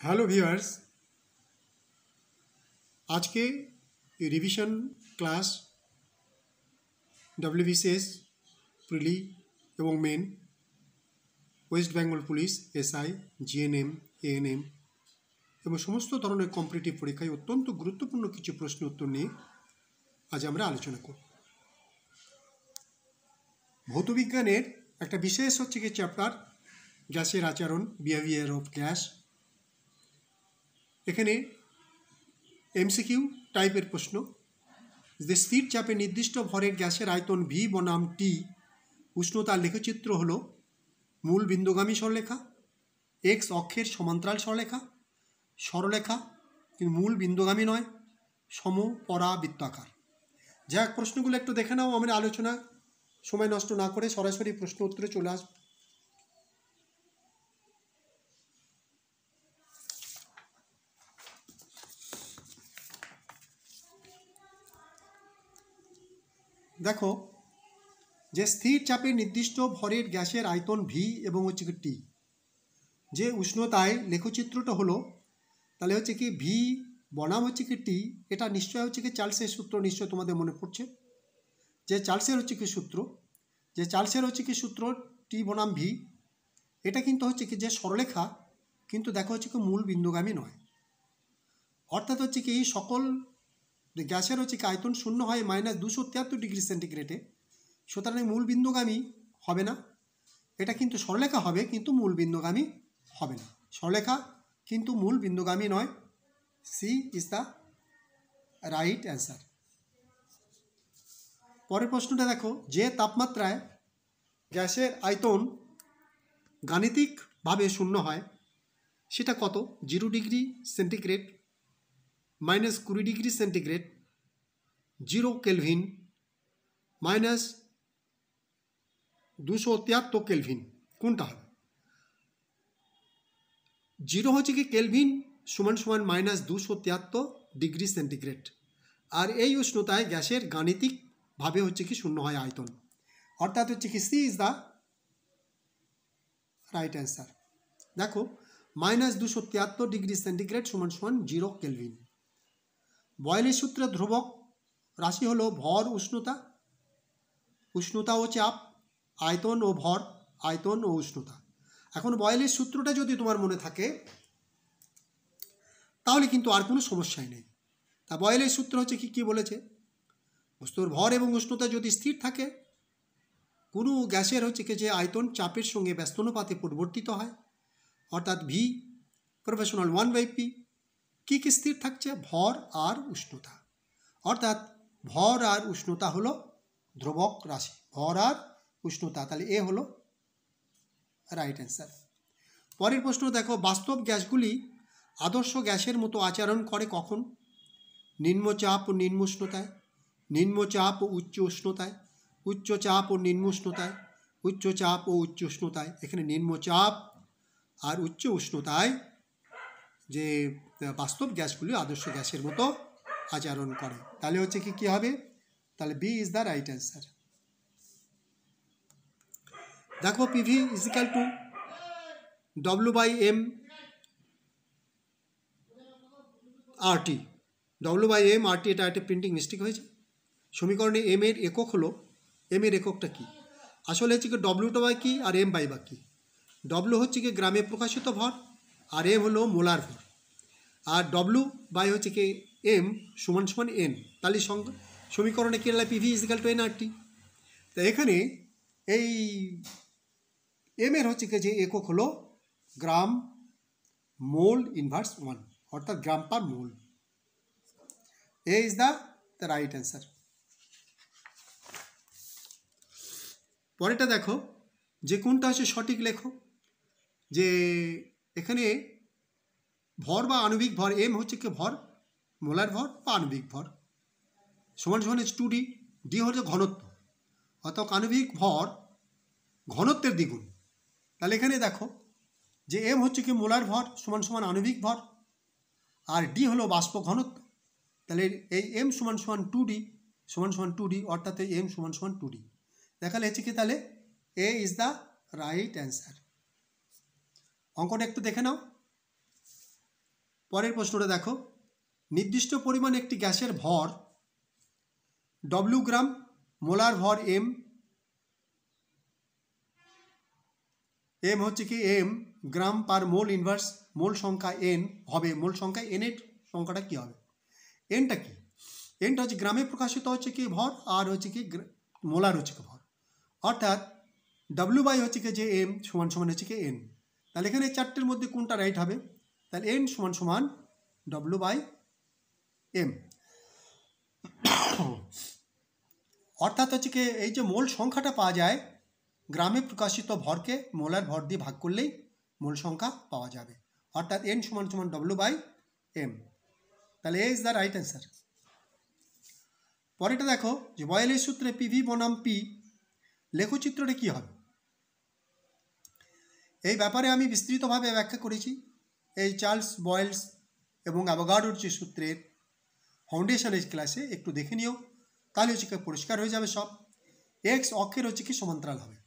Hello viewers, আজকে revision class WBCS prelim এবং main, West Bengal police, SI, GNM, ANM এবং সমস্ত ধরনের কম্পিটিটিভ পরীক্ষায় অত্যন্ত গুরুত্বপূর্ণ কিছু প্রশ্ন উত্তর নিয়ে আজ আমরা আলোচনা করব। ভৌতবিজ্ঞানের একটা বিশেষ হচ্ছে কি চ্যাপ্টার গ্যাসের আচরণ, বিহেভিয়ার অফ গ্যাস। এখানে এমসিকিউ টাইপের প্রশ্ন, যে স্থির চাপে নির্দিষ্ট ভরের গ্যাসের আয়তন ভি বনাম টি, উষ্ণতার লেখচিত্র হল মূল বিন্দুগামী সরলরেখা, এক্স অক্ষের সমান্তরাল সরলরেখা কিন্তু মূল বিন্দুগামী নয়, সমপরাবৃত্তাকার। যাক, প্রশ্নগুলো একটু দেখে নাও। আমরা আলোচনা সময় নষ্ট না করে সরাসরি প্রশ্ন উত্তরে চলে আসব। দেখো, যে স্থির চাপে নির্দিষ্ট ভরের গ্যাসের আয়তন ভি এবং হচ্ছে কি টি, যে উষ্ণতায় লেখচিত্রটা হলো, তাহলে হচ্ছে কি ভি বনাম হচ্ছে কি টি, এটা নিশ্চয় হচ্ছে কি চার্লসের সূত্র নিশ্চয় তোমাদের মনে পড়ছে। যে চার্লসের হচ্ছে কি সূত্র, টি বনাম ভি, এটা কিন্তু হচ্ছে কি যে সরলরেখা, কিন্তু দেখো হচ্ছে কি মূল বিন্দুগামী নয়। অর্থাৎ হচ্ছে কি সকল গ্যাসের হচ্ছে কি আয়তন শূন্য হয় -273 ডিগ্রি সেন্টিগ্রেডে, সুতরাং মূল বিন্দুগামী হবে না। এটা কিন্তু সরলরেখা হবে কিন্তু মূল বিন্দুগামী হবে না। সরলরেখা কিন্তু মূল বিন্দুগামী নয়। C is the right answer. পরের প্রশ্নটা দেখো, যে তাপমাত্রায় গ্যাসের আয়তন গাণিতিকভাবে শূন্য হয় সেটা কত? 0 degree centigrade, -20 degree centigrade, 0 kelvin, -273 kelvin, কোনটা হবে? 0 হচ্ছে কি কেলভিন সমান সমান -273 ডিগ্রি সেন্টিগ্রেড, আর এই উষ্ণতায় গ্যাসের গাণিতিকভাবে হচ্ছে কি শূন্য হয় আয়তন। অর্থাৎ হচ্ছে কি C is the right answer. দেখো, -273 ডিগ্রি সেন্টিগ্রেড সমান সমান 0 কেলভিন। বয়েলের সূত্রে ধ্রুবক রাশি হলো ভর, উষ্ণতা ও চাপ, আয়তন ও ভর, আয়তন ও উষ্ণতা। এখন বয়েলের সূত্রটা যদি তোমার মনে থাকে তাহলে কিন্তু আর কোনো সমস্যাই নেই। তা বয়েলের সূত্র হচ্ছে কি বলেছে? বস্তুর ভর এবং উষ্ণতা যদি স্থির থাকে, কোনো গ্যাসের হচ্ছে কি যে আয়তন চাপের সঙ্গে ব্যস্তানুপাতে পরিবর্তিত হয়, অর্থাৎ ভি প্রফেশনাল 1/p। কী কী স্থির থাকছে? ভর আর উষ্ণতা। অর্থাৎ ভর আর উষ্ণতা হলো ধ্রুবক রাশি, ভর আর উষ্ণতা। তাহলে এ হলো রাইট অ্যান্সার। পরের প্রশ্ন দেখো, বাস্তব গ্যাসগুলি আদর্শ গ্যাসের মতো আচরণ করে কখন? নিম্নচাপ ও নিম্ন উষ্ণতায়, নিম্নচাপ ও উচ্চ উষ্ণতায়, উচ্চচাপ ও নিম্ন উষ্ণতায়, উচ্চচাপ ও উচ্চ উষ্ণতায়। এখানে নিম্নচাপ আর উচ্চ উষ্ণতায় যে বাস্তব গ্যাসগুলি আদর্শ গ্যাসের মতো আচরণ করে। তাহলে হচ্ছে কি হবে? তাহলে B is the right answer. দেখো, PV is equal to W/m RT, W/m RT, এটা একটা প্রিন্টিং মিস্টেক হয়েছে। সমীকরণে এম এর একক হলো, এম এর এককটা কি? আসলে হচ্ছে কি ডব্লিউটা বাই কি আর এম বাই বা কি? ডব্লিউ হচ্ছে কি গ্রামে প্রকাশিত ভর, আর এম হলো মোলার ভর, আর ডব্লিউ বাই হচ্ছে কি এম সমান সমান এন। তাহলে সমীকরণে কী হলো? PV is equal to NRT। তা এখানে এই এম এর হচ্ছে কি যে একক হলো গ্রাম মোল ইনভার্স 1, অর্থাৎ গ্রাম পার মোল। এ ইজ দ্য রাইট অ্যান্সার। পরেরটা দেখো, যে কোনটা হচ্ছে সঠিক লেখো। যে এখানে ভর বা আণবিক ভর, এম হচ্ছে কি ভর, মোলার ভর বা আণবিক ভর, সমান সমান 2D, ডি হচ্ছে ঘনত্ব, অর্থাৎ আণবিক ভর ঘনত্বের দ্বিগুণ। তাহলে এখানে দেখো যে এম হচ্ছে কি মোলার ভর সমান সমান আণবিক ভর, আর ডি হলো বাষ্প ঘনত্ব। তাহলে এই এম সমান সমান 2D, অর্থাৎ এই এম সমান সমান 2D। দেখালে হচ্ছে কি, তাহলে A is the right answer. অঙ্কটা একটু দেখে নাও। পরের প্রশ্নটা দেখো, নির্দিষ্ট পরিমাণ একটি গ্যাসের ভর ডব্লিউ গ্রাম, মোলার ভর এম, এম হচ্ছে কি এম গ্রাম পার মোল ইনভার্স, মোল সংখ্যা এন হবে, মোল সংখ্যা এন এর সংখ্যাটা কী হবে? এনটা কি? এনটা হচ্ছে গ্রামে প্রকাশিত হচ্ছে কি ভর, আর হচ্ছে কি মোলার হচ্ছে কি ভর, অর্থাৎ ডব্লিউ বাই হচ্ছে কি যে এম সমান সমান হচ্ছে কি এন। তাহলে এখানে চারটের মধ্যে কোনটা রাইট হবে? তাহলে এন সমান সমান ডব্লিউ বাই এম। অর্থাৎ হচ্ছে কি এই যে মোল সংখ্যাটা পাওয়া যায়, গ্রামে প্রকাশিত ভরকে মোলার ভর দিয়ে ভাগ করলেই মোল সংখ্যা পাওয়া যাবে, অর্থাৎ এন সমান সমান ডব্লিউ বাই এম। তাহলে A is the right answer. পরেরটা দেখো যে বয়েলের সূত্রে পিভি বনাম পি লেখচিত্রটা কী হবে? এই ব্যাপারে আমি বিস্তৃতভাবে ব্যাখ্যা করেছি এই চার্লস বয়েলস এবং অ্যাভোগাড্রোর যে সূত্রের ফাউন্ডেশনের ক্লাসে, একটু দেখে নিও, তাহলে হচ্ছে কি পরিষ্কার হয়ে যাবে সব। এক্স অক্ষের হচ্ছে কি সমান্তরাল হবে,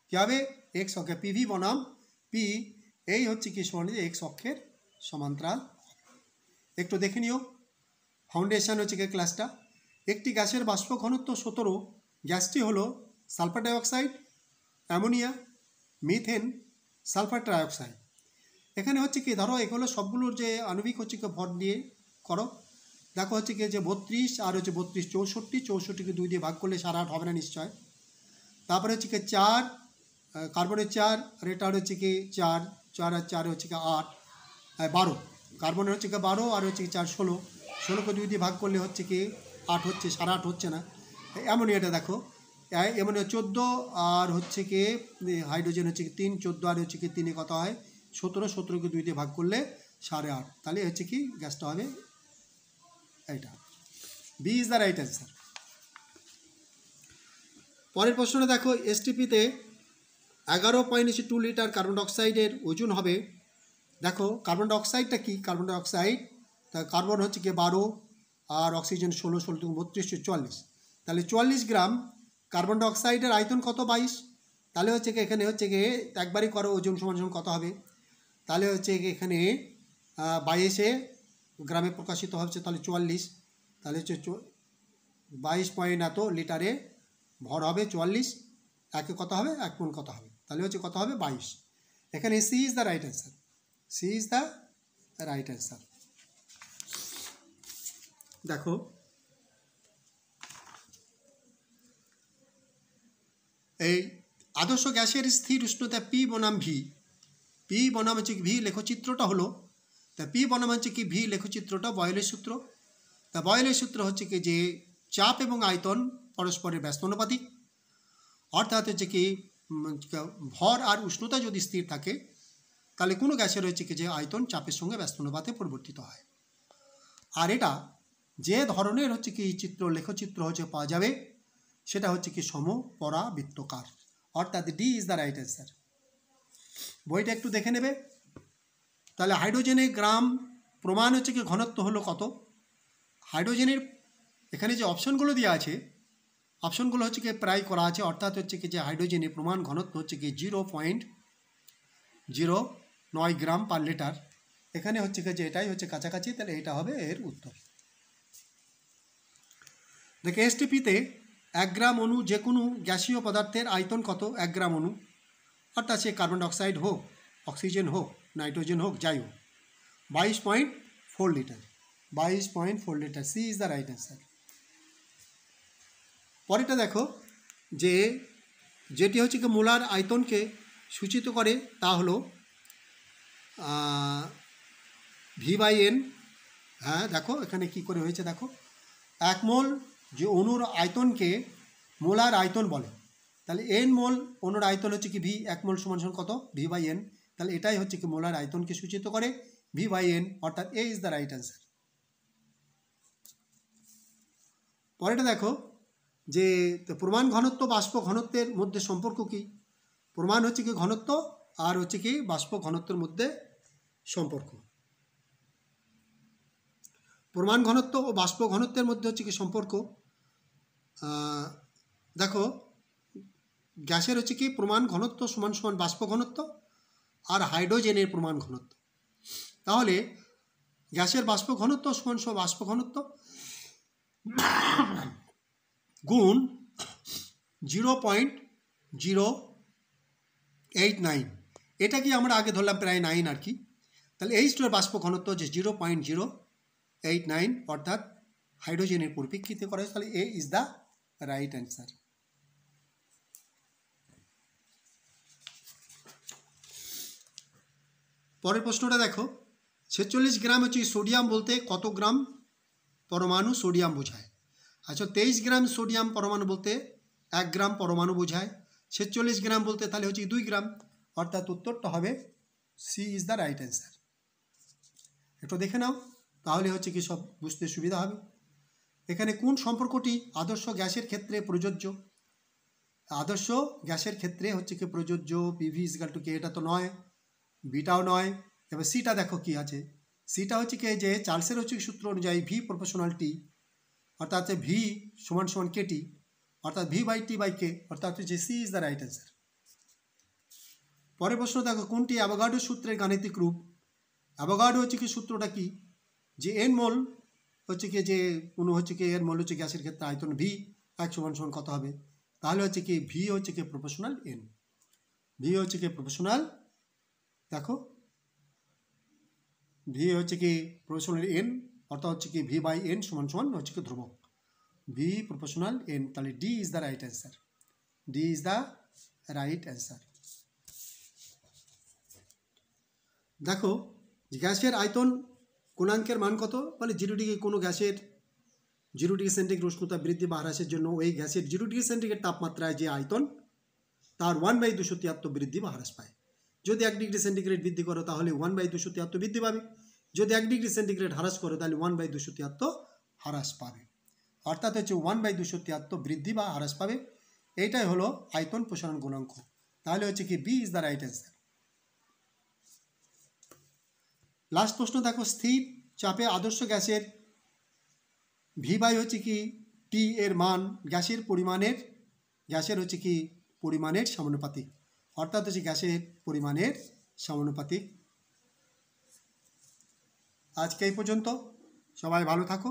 কী হবে? এক্স অক্ষে পিভি বনাম পি, এই হচ্ছে কি সমান এক্স অক্ষের সমান্তরাল। একটু দেখে নিও ফাউন্ডেশন হচ্ছে কি ক্লাসটা। একটি গ্যাসের বাষ্প ঘনত্ব 17, গ্যাসটি হলো sulphur dioxide, ammonia, methane, sulphur trioxide. এখানে হচ্ছে কি ধরো এগুলো সবগুলোর যে আণবিক হচ্ছে কি ভর দিয়ে করো। দেখো হচ্ছে কি যে 32 আর হচ্ছে 32 64, 64কে 2 দিয়ে ভাগ করলে 8.5 হবে না নিশ্চয়। তারপরে হচ্ছে কি 4 কার্বনের 4, আর এটা হচ্ছে কি 4 4 আর 4 হচ্ছে কি 8 12, কার্বনের হচ্ছে কি 12 আর হচ্ছে কি 4 16, 16কে 2 দিয়ে ভাগ করলে হচ্ছে কি 8 হচ্ছে, 8.5 হচ্ছে না। অ্যামোনিয়াটা দেখো, অ্যামোনিয়া 14 আর হচ্ছে কি হাইড্রোজেন হচ্ছে কি 3, 14 আর হচ্ছে কি 3 কত হয় 17, 17কে 2 দিয়ে ভাগ করলে 8.5, তাহলে হচ্ছে কি গ্যাসটা হবে এইটা। B is the right answer. পরের প্রশ্নটা দেখো, এসটিপিতে 11.2 লিটার কার্বন ডাইঅক্সাইডের ওজন হবে। দেখো কার্বন ডাইঅক্সাইডটা কি? কার্বন ডাইঅক্সাইড, তা কার্বন হচ্ছে কি 12 আর অক্সিজেন 16, 16 থেকে 32, 44, তাহলে 44 গ্রাম। কার্বন ডাইঅক্সাইডের আয়তন কত? 22। তাহলে হচ্ছে কি এখানে হচ্ছে কি একবারই করো ওজন সমান সমান কত হবে? তাহলে হচ্ছে কি এখানে 22 গ্রামে প্রকাশিত হচ্ছে, তাহলে 44, তাহলে হচ্ছে 22 পয়েন্ট এত লিটারে ভর হবে 44, একে কত হবে? 1 মণ কত হবে? তাহলে হচ্ছে কত হবে? 22। এখানে C is the right answer, C is the right answer. দেখো এই আদর্শ গ্যাসের স্থির উষ্ণতা পি বনাম ভি, পি বনাম হচ্ছে ভি লেখচিত্রটা হলো, তা পি বনাম হচ্ছে কি ভি লেখচিত্রটা বয়েলের সূত্র। তা বয়েলের সূত্র হচ্ছে কি যে চাপ এবং আয়তন পরস্পরের ব্যস্তানুপাতিক, অর্থাৎ হচ্ছে কি ভর আর উষ্ণতা যদি স্থির থাকে তাহলে কোনো গ্যাসের হচ্ছে কি যে আয়তন চাপের সঙ্গে ব্যস্তানুপাতে পরিবর্তিত হয়। আর এটা যে ধরনের হচ্ছে কি চিত্র লেখচিত্র হচ্ছে পাওয়া যাবে সেটা হচ্ছে কি সমপরাবৃত্তকার, অর্থাৎ D is the right answer. বইটা একটু দেখে নেবে। তাহলে হাইড্রোজেনের গ্রাম প্রমাণ হচ্ছে কি ঘনত্ব হলো কত? হাইড্রোজেনের এখানে যে অপশনগুলো দেওয়া আছে, অপশনগুলো হচ্ছে কি প্রায় করা আছে, অর্থাৎ হচ্ছে কি যে হাইড্রোজেনের প্রমাণ ঘনত্ব হচ্ছে কি 0.09 গ্রাম পার লিটার। এখানে হচ্ছে কি যে এটাই হচ্ছে কাছাকাছি, তাহলে এটা হবে এর উত্তর। দেখে এসটিপিতে 1 গ্রাম অণু যে কোনো গ্যাসীয় পদার্থের আয়তন কত? 1 গ্রাম অণু, অর্থাৎ সে কার্বন ডাইঅক্সাইড হোক, অক্সিজেন হোক, নাইট্রোজেন হোক, যাই হোক, 22.4 litre, 22.4 litre. C is the right answer. পরেরটা দেখো যে যেটি হচ্ছে কি মোলার আয়তনকে সূচিত করে তা হলো ভি বাই এন। হ্যাঁ দেখো এখানে কি করে হয়েছে, দেখো 1 মোল যে অণুর আয়তনকে মোলার আয়তন বলে, তাহলে এন মোল অণুর আয়তন হচ্ছে কি ভি, 1 মোল সমান সমান কত? V by N. তাহলে এটাই হচ্ছে কি মোলার আয়তনকে সূচিত করে, ভি বাই এন, অর্থাৎ এ ইজ দ্য রাইট অ্যান্সার। পরেরটা দেখো যে প্রমাণ ঘনত্ব বাষ্প ঘনত্বের মধ্যে সম্পর্ক কি? প্রমাণ হচ্ছে কি ঘনত্ব আর হচ্ছে কি বাষ্প ঘনত্বের মধ্যে সম্পর্ক। প্রমাণ ঘনত্ব ও বাষ্প ঘনত্বের মধ্যে হচ্ছে কি সম্পর্ক। দেখো গ্যাসের হচ্ছে কি প্রমাণ ঘনত্ব সমান সমান বাষ্প ঘনত্ব, আর হাইড্রোজেনের প্রমাণ ঘনত্ব। তাহলে গ্যাসের বাষ্প ঘনত্ব সমান বাষ্প ঘনত্ব গুণ 0.089, এটা কি আমরা আগে ধরলাম প্রায় 9 আর কি। তাহলে H2 এর বাষ্প ঘনত্ব যে 0.089, অর্থাৎ হাইড্রোজেনের পরিপ্রেক্ষিতে করা হয়েছে। তাহলে A is the right answer. পরের প্রশ্নটা দেখো, 46 গ্রাম হচ্ছে সোডিয়াম বলতে কত গ্রাম পরমাণু সোডিয়াম বোঝায়? আচ্ছা, 23 গ্রাম সোডিয়াম পরমাণু বলতে 1 গ্রাম পরমাণু বোঝায়। 46 গ্রাম বলতে তাহলে হচ্ছে 2 গ্রাম, অর্থাৎ উত্তরটা হবে C is the right answer. একটু দেখে নাও, তাহলে হচ্ছে কি সব বুঝতে সুবিধা হবে। এখানে কোন সম্পর্কটি আদর্শ গ্যাসের ক্ষেত্রে প্রযোজ্য? আদর্শ গ্যাসের ক্ষেত্রে হচ্ছে কি প্রযোজ্য? পিভি ইজ ইকুয়াল টু কে, এটা তো নয়, বিটাও নয়। এবার সিটা দেখো কি আছে, সিটা হচ্ছে কি যে চার্লসের হচ্ছে সূত্র অনুযায়ী ভি প্রপোর্শনাল টি, অর্থাৎ ভি সমান সমান কেটি, অর্থাৎ V by T by K, অর্থাৎ হচ্ছে C is the right answer. পরের প্রশ্ন দেখো, কোনটি অ্যাভোগাড্রো সূত্রের গাণিতিক রূপ? অ্যাভোগাড্রো হচ্ছে কি সূত্রটা কি, যে এন মোল হচ্ছে কি যে কোনো হচ্ছে কি এর মোল হচ্ছে গ্যাসের ক্ষেত্রে আয়তন ভি, এক সমান সমান কত হবে? তাহলে হচ্ছে কি ভি হচ্ছে কি প্রপোর্শনাল এন, ভি হচ্ছে কি প্রপোর্শনাল, দেখো ভি হচ্ছে কি প্রপোর্শনাল এন, অর্থাৎ হচ্ছে কি ভি বাই এন সমান সমান হচ্ছে কি ধ্রুবক, ভি প্রপোর্শনাল এন। তাহলে D is the right answer, D is the right answer. দেখো গ্যাসের আয়তন গুণাঙ্কের মান কত? বলে 0 ডিগ্রি কোনো গ্যাসের 0 ডিগ্রি সেন্টিগ্রেড উষ্ণতা বৃদ্ধি বা হ্রাসের জন্য ওই গ্যাসের 0 ডিগ্রি সেন্টিগ্রেড তাপমাত্রায় যে আয়তন তার 1/273 বৃদ্ধি বা হ্রাস পায়। যদি 1 ডিগ্রি সেন্টিগ্রেড বৃদ্ধি করো তাহলে 1/273 বৃদ্ধি পাবে, যদি 1 ডিগ্রি সেন্টিগ্রেড হ্রাস করো তাহলে 1/273 হ্রাস পাবে, অর্থাৎ হচ্ছে 1/273 বৃদ্ধি বা হ্রাস পাবে। এইটাই হলো আয়তন প্রসারণ গুণাঙ্ক। তাহলে হচ্ছে কি B is the right answer. Last প্রশ্ন দেখো, স্থির চাপে আদর্শ গ্যাসের ভি বাই হচ্ছে কি টি এর মান গ্যাসের হচ্ছে কি পরিমাণের সমানুপাতিক, অর্থাৎ হচ্ছে গ্যাসের পরিমাণের সমানুপাতিক। আজকে এই পর্যন্ত, সবাই ভালো থাকো।